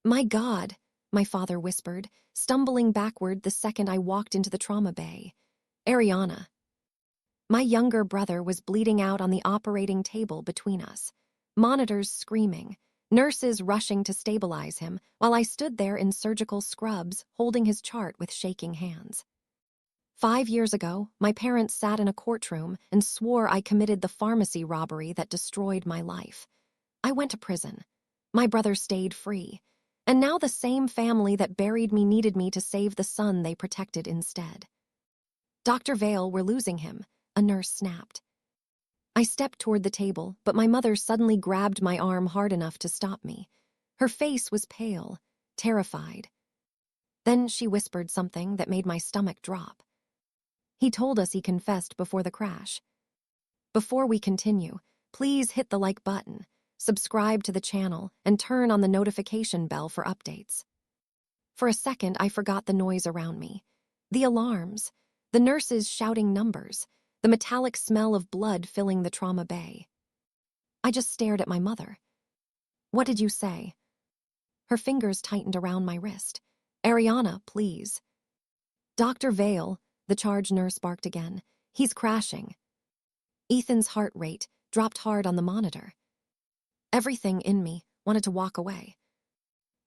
My God, my father whispered, stumbling backward the second I walked into the trauma bay. Ariana. My younger brother was bleeding out on the operating table between us. Monitors screaming, nurses rushing to stabilize him, while I stood there in surgical scrubs, holding his chart with shaking hands. 5 years ago, my parents sat in a courtroom and swore I committed the pharmacy robbery that destroyed my life. I went to prison. My brother stayed free. And now the same family that buried me needed me to save the son they protected instead. Dr. Vale, we're losing him, a nurse snapped. I stepped toward the table, but my mother suddenly grabbed my arm hard enough to stop me. Her face was pale, terrified. Then she whispered something that made my stomach drop. He told us he confessed before the crash. Before we continue, please hit the like button, subscribe to the channel, and turn on the notification bell for updates. For a second, I forgot the noise around me. The alarms, the nurses shouting numbers, the metallic smell of blood filling the trauma bay. I just stared at my mother. What did you say? Her fingers tightened around my wrist. Ariana, please. Dr. Vale, the charge nurse barked again. He's crashing. Ethan's heart rate dropped hard on the monitor. Everything in me wanted to walk away.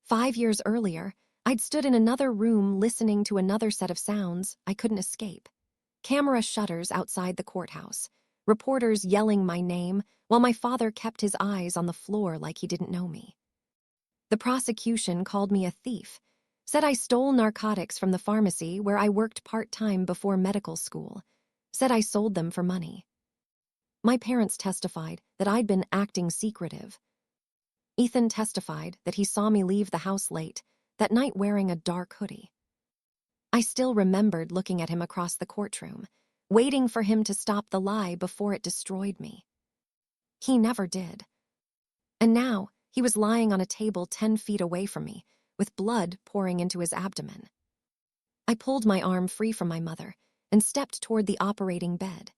5 years earlier, I'd stood in another room listening to another set of sounds I couldn't escape. Camera shutters outside the courthouse, reporters yelling my name, while my father kept his eyes on the floor like he didn't know me. The prosecution called me a thief, said I stole narcotics from the pharmacy where I worked part-time before medical school, said I sold them for money. My parents testified that I'd been acting secretive. Ethan testified that he saw me leave the house late, that night wearing a dark hoodie. I still remembered looking at him across the courtroom, waiting for him to stop the lie before it destroyed me. He never did. And now, he was lying on a table 10 feet away from me, with blood pouring into his abdomen. I pulled my arm free from my mother and stepped toward the operating bed.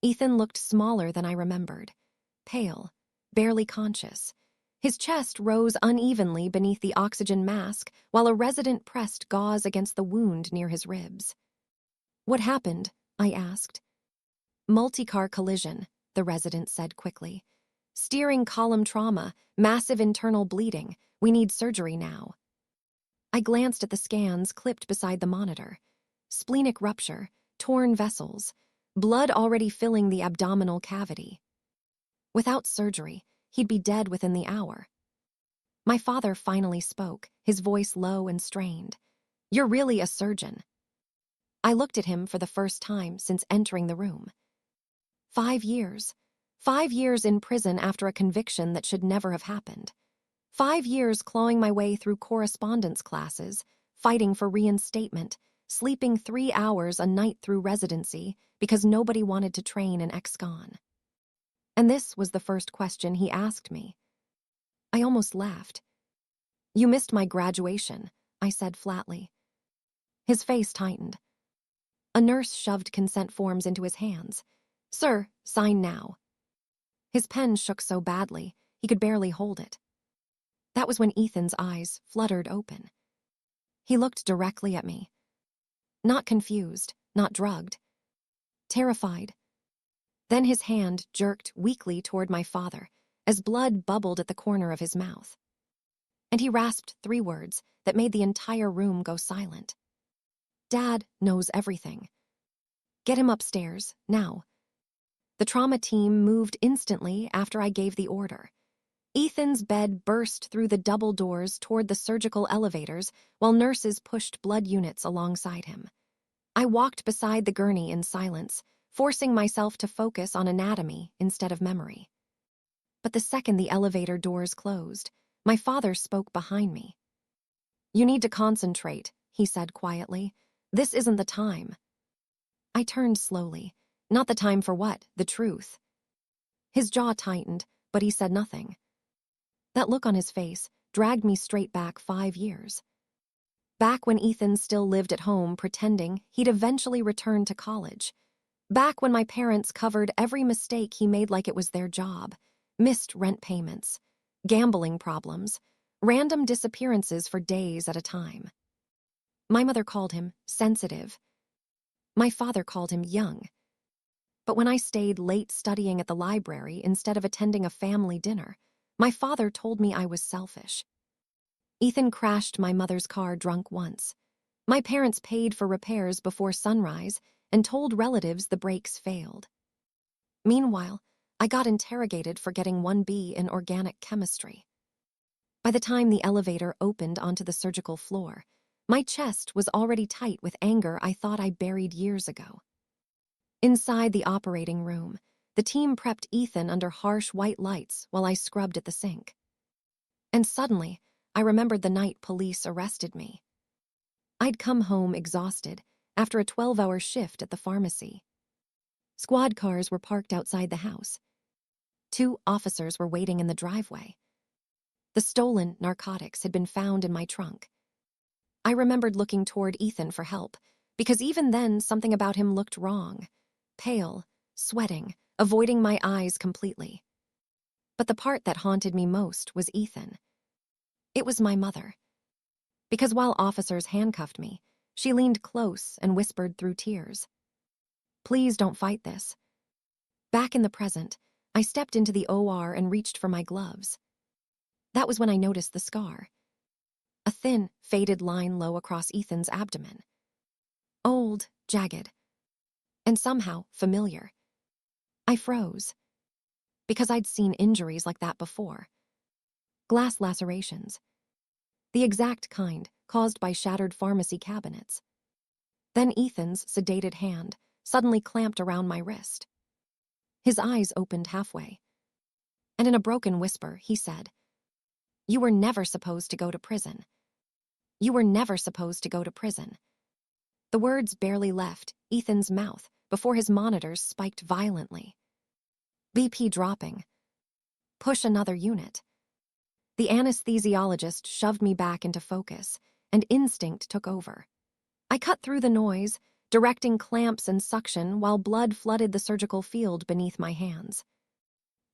Ethan looked smaller than I remembered, pale, barely conscious. His chest rose unevenly beneath the oxygen mask while a resident pressed gauze against the wound near his ribs. What happened? I asked. Multi-car collision, the resident said quickly. Steering column trauma, massive internal bleeding. We need surgery now. I glanced at the scans clipped beside the monitor. Splenic rupture, torn vessels, blood already filling the abdominal cavity. Without surgery, he'd be dead within the hour. My father finally spoke, his voice low and strained. You're really a surgeon. I looked at him for the first time since entering the room. 5 years. 5 years in prison after a conviction that should never have happened. 5 years clawing my way through correspondence classes, fighting for reinstatement, sleeping 3 hours a night through residency because nobody wanted to train an ex-con. And this was the first question he asked me. I almost laughed. You missed my graduation, I said flatly. His face tightened. A nurse shoved consent forms into his hands. Sir, sign now. His pen shook so badly, he could barely hold it. That was when Ethan's eyes fluttered open. He looked directly at me. Not confused, not drugged. Terrified. Then his hand jerked weakly toward my father, as blood bubbled at the corner of his mouth. And he rasped 3 words that made the entire room go silent. Dad knows everything. Get him upstairs, now. The trauma team moved instantly after I gave the order. Ethan's bed burst through the double doors toward the surgical elevators while nurses pushed blood units alongside him. I walked beside the gurney in silence, forcing myself to focus on anatomy instead of memory. But the second the elevator doors closed, my father spoke behind me. You need to concentrate, he said quietly. This isn't the time. I turned slowly. Not the time for what? The truth. His jaw tightened, but he said nothing. That look on his face dragged me straight back 5 years. Back when Ethan still lived at home pretending he'd eventually return to college. Back when my parents covered every mistake he made like it was their job. Missed rent payments, gambling problems, Random disappearances for days at a time. My mother called him sensitive. My father called him young. But when I stayed late studying at the library instead of attending a family dinner, my father told me I was selfish. Ethan crashed my mother's car drunk once. My parents paid for repairs before sunrise and told relatives the brakes failed. Meanwhile, I got interrogated for getting 1B in organic chemistry. By the time the elevator opened onto the surgical floor, my chest was already tight with anger I thought I buried years ago. Inside the operating room, the team prepped Ethan under harsh white lights while I scrubbed at the sink. And suddenly, I remembered the night police arrested me. I'd come home exhausted after a 12-hour shift at the pharmacy. Squad cars were parked outside the house. 2 officers were waiting in the driveway. The stolen narcotics had been found in my trunk. I remembered looking toward Ethan for help, because even then something about him looked wrong. Pale, sweating, avoiding my eyes completely. But the part that haunted me most was Ethan. It was my mother. Because while officers handcuffed me, she leaned close and whispered through tears, "Please don't fight this." Back in the present, I stepped into the OR and reached for my gloves. That was when I noticed the scar. A thin, faded line low across Ethan's abdomen. Old, jagged, and somehow familiar. I froze. Because I'd seen injuries like that before. Glass lacerations. The exact kind caused by shattered pharmacy cabinets. Then Ethan's sedated hand suddenly clamped around my wrist. His eyes opened halfway. And in a broken whisper, he said, "You were never supposed to go to prison. You were never supposed to go to prison." The words barely left Ethan's mouth before his monitors spiked violently. BP dropping. Push another unit. The anesthesiologist shoved me back into focus, and instinct took over. I cut through the noise, directing clamps and suction while blood flooded the surgical field beneath my hands.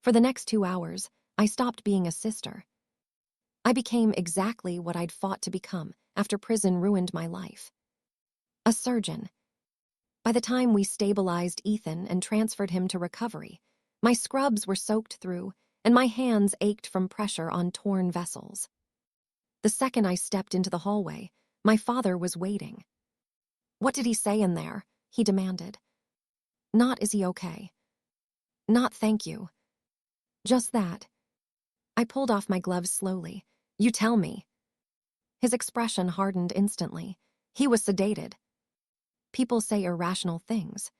For the next 2 hours, I stopped being a sister. I became exactly what I'd fought to become after prison ruined my life. A surgeon. By the time we stabilized Ethan and transferred him to recovery, my scrubs were soaked through, and my hands ached from pressure on torn vessels. The second I stepped into the hallway, my father was waiting. "What did he say in there?" he demanded. Not, "Is he okay?" Not, "Thank you." Just that. I pulled off my gloves slowly. "You tell me." His expression hardened instantly. He was sedated. People say irrational things.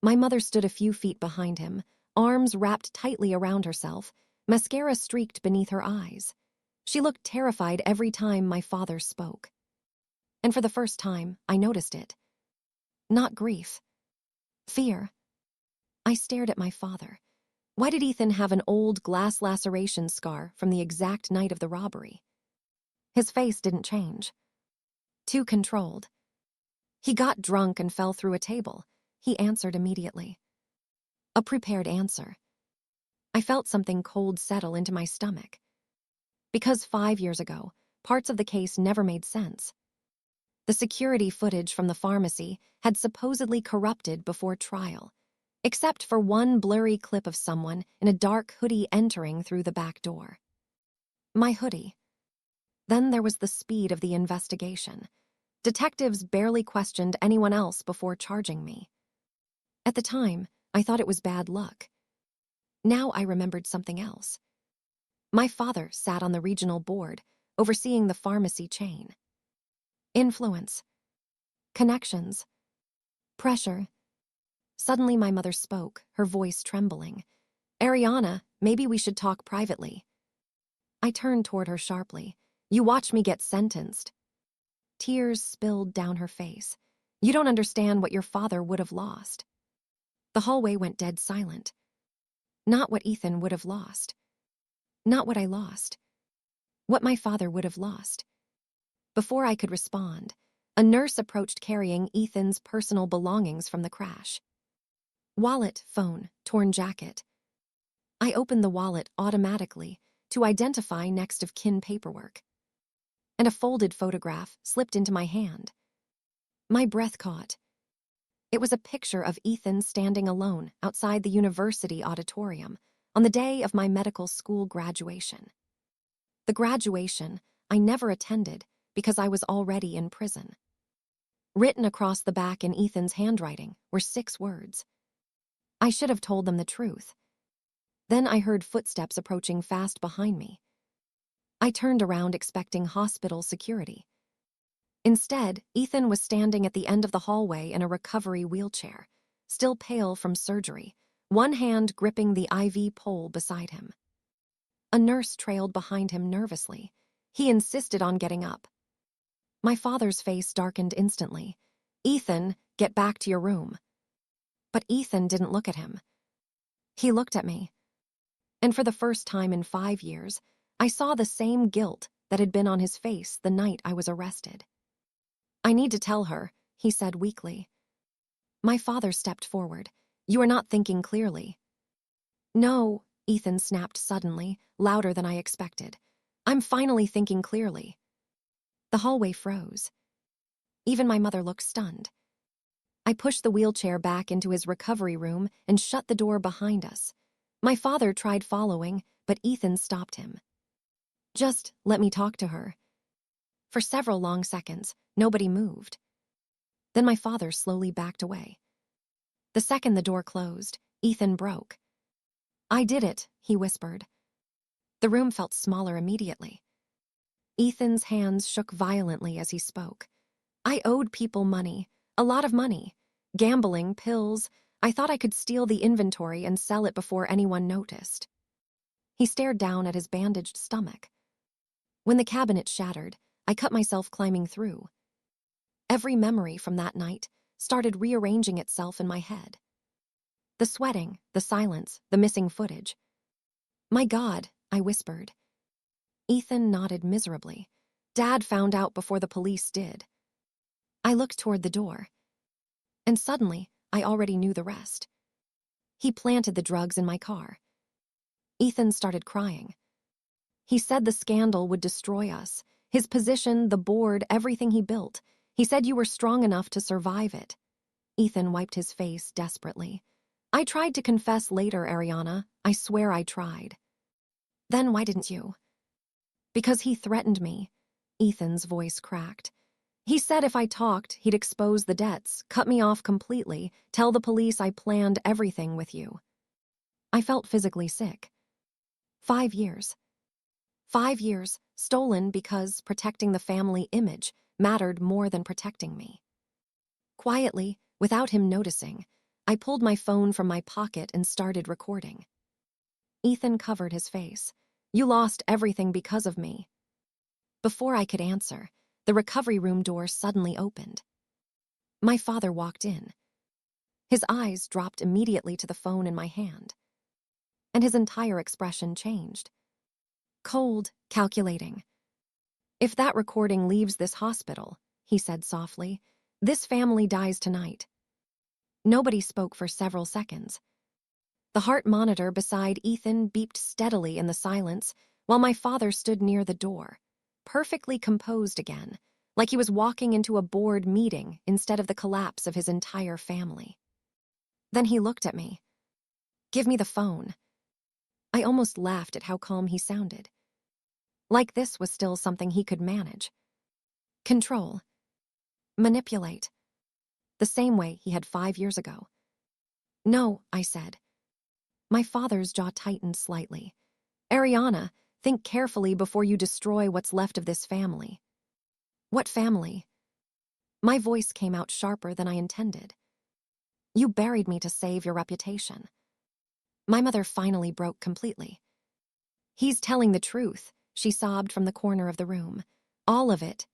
My mother stood a few feet behind him, arms wrapped tightly around herself, mascara streaked beneath her eyes. She looked terrified every time my father spoke. And for the first time, I noticed it. Not grief. Fear. I stared at my father. Why did Ethan have an old glass laceration scar from the exact night of the robbery? His face didn't change. Too controlled. He got drunk and fell through a table. He answered immediately. A prepared answer. I felt something cold settle into my stomach. Because 5 years ago, parts of the case never made sense. The security footage from the pharmacy had supposedly corrupted before trial, except for one blurry clip of someone in a dark hoodie entering through the back door. My hoodie. Then there was the speed of the investigation. Detectives barely questioned anyone else before charging me. At the time, I thought it was bad luck. Now I remembered something else. My father sat on the regional board, overseeing the pharmacy chain. Influence. Connections. Pressure. Suddenly my mother spoke, her voice trembling. "Ariana, maybe we should talk privately." I turned toward her sharply. "You watch me get sentenced." Tears spilled down her face. "You don't understand what your father would have lost." The hallway went dead silent. Not what Ethan would have lost. Not what I lost. What my father would have lost. Before I could respond, a nurse approached carrying Ethan's personal belongings from the crash. Wallet, phone, torn jacket. I opened the wallet automatically, to identify next of kin paperwork, and a folded photograph slipped into my hand. My breath caught. It was a picture of Ethan standing alone outside the university auditorium on the day of my medical school graduation. The graduation I never attended because I was already in prison. Written across the back in Ethan's handwriting were 6 words. I should have told them the truth. Then I heard footsteps approaching fast behind me. I turned around expecting hospital security. Instead, Ethan was standing at the end of the hallway in a recovery wheelchair, still pale from surgery, one hand gripping the IV pole beside him. A nurse trailed behind him nervously. He insisted on getting up. My father's face darkened instantly. "Ethan, get back to your room." But Ethan didn't look at him. He looked at me. And for the first time in 5 years, I saw the same guilt that had been on his face the night I was arrested. "I need to tell her," he said weakly. My father stepped forward. "You are not thinking clearly." "No," Ethan snapped suddenly, louder than I expected. "I'm finally thinking clearly." The hallway froze. Even my mother looked stunned. I pushed the wheelchair back into his recovery room and shut the door behind us. My father tried following, but Ethan stopped him. "Just let me talk to her." For several long seconds, nobody moved. Then my father slowly backed away. The second the door closed, Ethan broke. "I did it," he whispered. The room felt smaller immediately. Ethan's hands shook violently as he spoke. "I owed people money, a lot of money. Gambling, pills. I thought I could steal the inventory and sell it before anyone noticed." He stared down at his bandaged stomach. "When the cabinet shattered, I cut myself climbing through." Every memory from that night started rearranging itself in my head. The sweating, the silence, the missing footage. "My God," I whispered. Ethan nodded miserably. "Dad found out before the police did." I looked toward the door. And suddenly, I already knew the rest. He planted the drugs in my car. Ethan started crying. He said the scandal would destroy us. His position, the board, everything he built. He said you were strong enough to survive it. Ethan wiped his face desperately. "I tried to confess later, Ariana. I swear I tried." "Then why didn't you?" "Because he threatened me." Ethan's voice cracked. "He said if I talked, he'd expose the debts, cut me off completely, tell the police I planned everything with you." I felt physically sick. 5 years. 5 years, stolen because protecting the family image mattered more than protecting me. Quietly, without him noticing, I pulled my phone from my pocket and started recording. Ethan covered his face. "You lost everything because of me." Before I could answer, the recovery room door suddenly opened. My father walked in. His eyes dropped immediately to the phone in my hand. And his entire expression changed. Cold, calculating. "If that recording leaves this hospital," he said softly, "this family dies tonight." Nobody spoke for several seconds. The heart monitor beside Ethan beeped steadily in the silence while my father stood near the door, perfectly composed again, like he was walking into a board meeting instead of the collapse of his entire family. Then he looked at me. "Give me the phone." I almost laughed at how calm he sounded. Like this was still something he could manage. Control. Manipulate. The same way he had 5 years ago. "No," I said. My father's jaw tightened slightly. "Ariana, think carefully before you destroy what's left of this family." "What family?" My voice came out sharper than I intended. "You buried me to save your reputation." My mother finally broke completely. "He's telling the truth," she sobbed from the corner of the room. "All of it."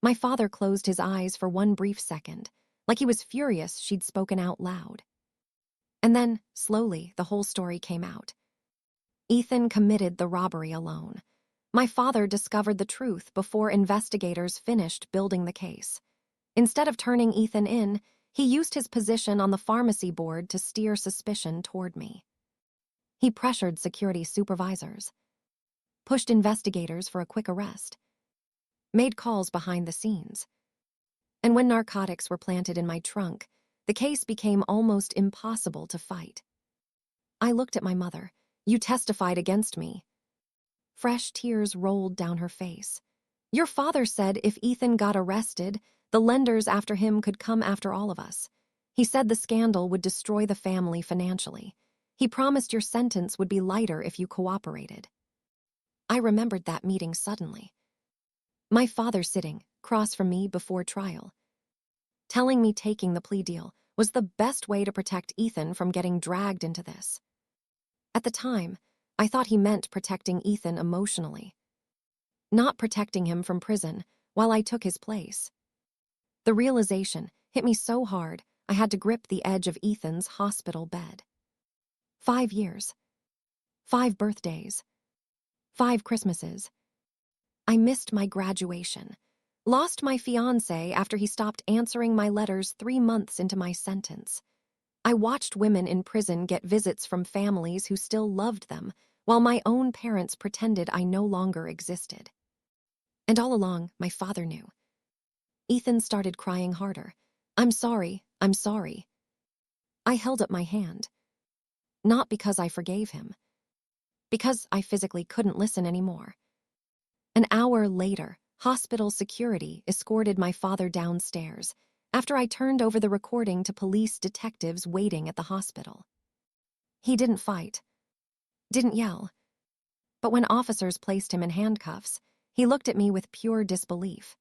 My father closed his eyes for one brief second, like he was furious she'd spoken out loud. And then, slowly, the whole story came out. Ethan committed the robbery alone. My father discovered the truth before investigators finished building the case. Instead of turning Ethan in, he used his position on the pharmacy board to steer suspicion toward me. He pressured security supervisors. pushed investigators for a quick arrest, made calls behind the scenes. And when narcotics were planted in my trunk, the case became almost impossible to fight. I looked at my mother. "You testified against me." Fresh tears rolled down her face. "Your father said if Ethan got arrested, the lenders after him could come after all of us. He said the scandal would destroy the family financially. He promised your sentence would be lighter if you cooperated." I remembered that meeting suddenly. My father sitting across from me before trial, telling me taking the plea deal was the best way to protect Ethan from getting dragged into this. At the time, I thought he meant protecting Ethan emotionally, not protecting him from prison while I took his place. The realization hit me so hard I had to grip the edge of Ethan's hospital bed. 5 years, 5 birthdays, 5 Christmases. I missed my graduation, lost my fiancé after he stopped answering my letters 3 months into my sentence. I watched women in prison get visits from families who still loved them, while my own parents pretended I no longer existed. And all along, my father knew. Ethan started crying harder. "I'm sorry, I'm sorry." I held up my hand. Not because I forgave him, because I physically couldn't listen anymore. An hour later, hospital security escorted my father downstairs after I turned over the recording to police detectives waiting at the hospital. He didn't fight, didn't yell, but when officers placed him in handcuffs, he looked at me with pure disbelief.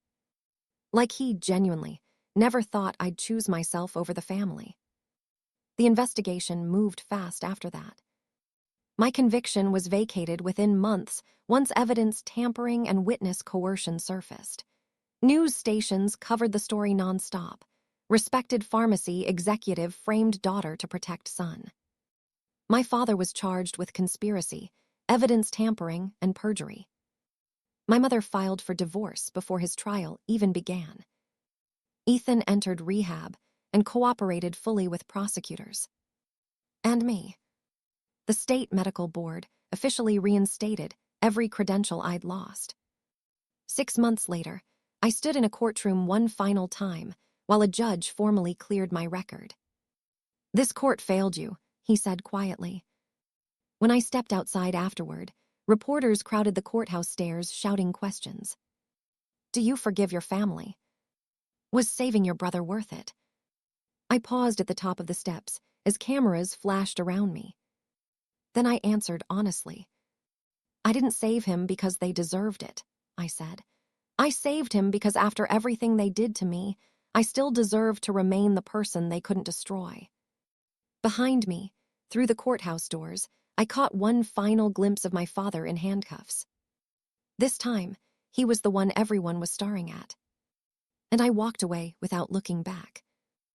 Like he genuinely never thought I'd choose myself over the family. The investigation moved fast after that. My conviction was vacated within months once evidence tampering and witness coercion surfaced. News stations covered the story nonstop. Respected pharmacy executive framed daughter to protect son. My father was charged with conspiracy, evidence tampering, and perjury. My mother filed for divorce before his trial even began. Ethan entered rehab and cooperated fully with prosecutors. And me. The state medical board officially reinstated every credential I'd lost. 6 months later, I stood in a courtroom one final time while a judge formally cleared my record. "This court failed you," he said quietly. When I stepped outside afterward, reporters crowded the courthouse stairs shouting questions. "Do you forgive your family? Was saving your brother worth it?" I paused at the top of the steps as cameras flashed around me. Then I answered honestly. "I didn't save him because they deserved it," I said. "I saved him because after everything they did to me, I still deserved to remain the person they couldn't destroy." Behind me, through the courthouse doors, I caught one final glimpse of my father in handcuffs. This time, he was the one everyone was staring at. And I walked away without looking back.